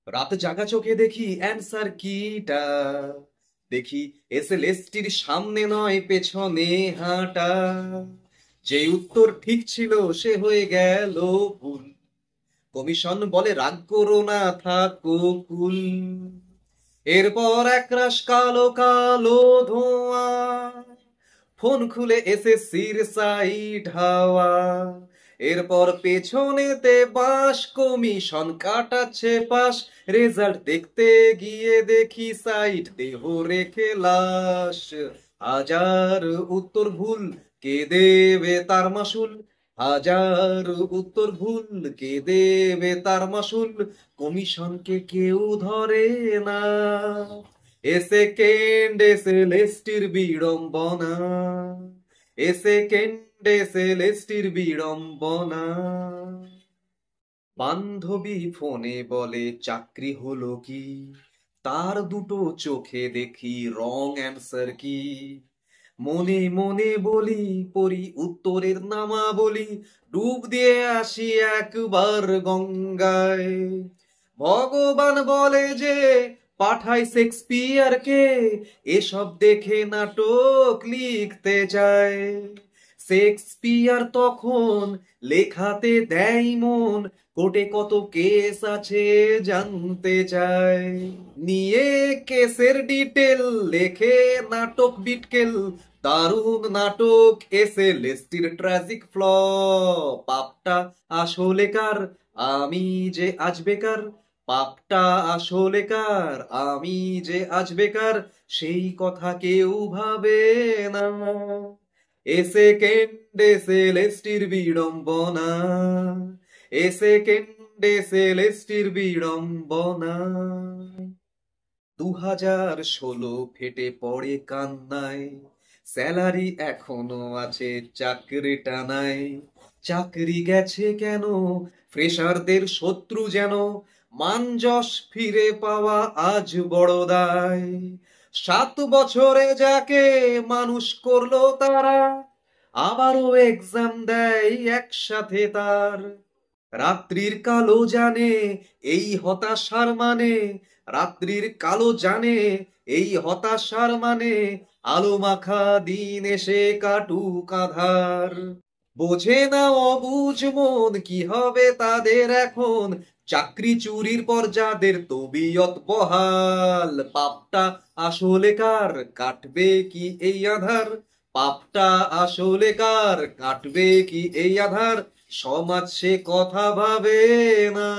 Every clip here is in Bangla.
রাত জাগা চোখে দেখি অ্যান্সার কিটা, দেখি এসএলএসটির সামনে নয় পেছনে হাঁটা। যে উত্তর ঠিক ছিল সে হয়ে গেল ভুল। কমিশন বলে রাগ করো না, থাকো কুল। এরপর একরাশ কালো কালো ধোঁয়া, ফোন খুলে এসএসসির সাইট হাওয়া। এরপর পেছনেতে বাস, কমিশন কাটাচ্ছে পাশ। রেজাল্ট দেখতে গিয়ে দেখি সাইট দেহ রেখে লাশ। হাজার উত্তর ভুল, কে দেবে তার মাসুল? হাজার উত্তর ভুল, কে দেবে তার মাসুল? কমিশনকে কেউ ধরে না, এ সেকেন্ড এসএলএসটির বিড়ম্বনা। এ সেকেন্ড এসএলএসটির বিড়ম্বনা। বান্ধবী ফোনে বলে চাকরি হলো কি, তার দুটো চোখে দেখি রং অ্যান্সার কি। মনে মনে বলি পড়ি উত্তরের নামা বলি, ডুব দিয়ে আসি একবার গঙ্গায়। ভগবান বলে যে পাঠাই শেক্সপিয়ারকে, এসব দেখে নাটক লিখতে যায়। শেক্সপিয়ার তখন লেখাতে দেয় মন, কোর্টে কত কেস আছে জানতে চায়। নিয়ে কেসের ডিটেল লেখে নাটক বিটকেল। দারুণ নাটক এসএলএসটির ট্র্যাজিক ফ্ল। পাপটা আসলে কার? আমি যে আজ বেকার। পাপটা আসলে কার? আমি যে আজ বেকার। সেই কথা কেউ ভাবে না, এ সেকেন্ড এসএলএসটির বিড়ম্বনা। এ সেকেন্ড এসএলএসটির বিড়ম্বনা। 2016 ফেটে পড়ে কান্নায়, স্যালারি এখনো আছে চাকরিটা নাই। চাকরি গেছে কেন? ফ্রেশারদের শত্রু যেন। মান যশ ফিরে পাওয়া আজ বড় দায়। 7 বছরে যাকে মানুষ করলো তারা, আবারও এক্সাম দেয় একসাথে তার। রাত্রির কালো জানে এই হতাশার মানে, রাত্রির কালো জানে এই হতাশার মানে। আলো মাখা দিন এসে কাটুক আঁধার। বোঝে না অবুঝ মন কি হবে তাদের এখন, চাকরি চুরির পর যাদের তবিয়ত বহাল। পাপটা আসলে কার? কাটবে কি এই আধার? পাপটা আসলে কার? কাটবে কি এই আধার? সমাজ সে কথা ভাবে না।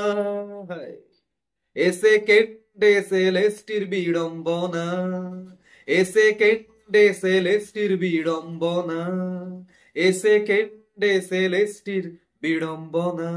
এ সেকেন্ড এসএলএসটির বিড়ম্বনা। এ সেকেন্ড এসএলএসটির বিড়ম্বনা। এ সেকেন্ড এসএলএসটির বিড়ম্বনা।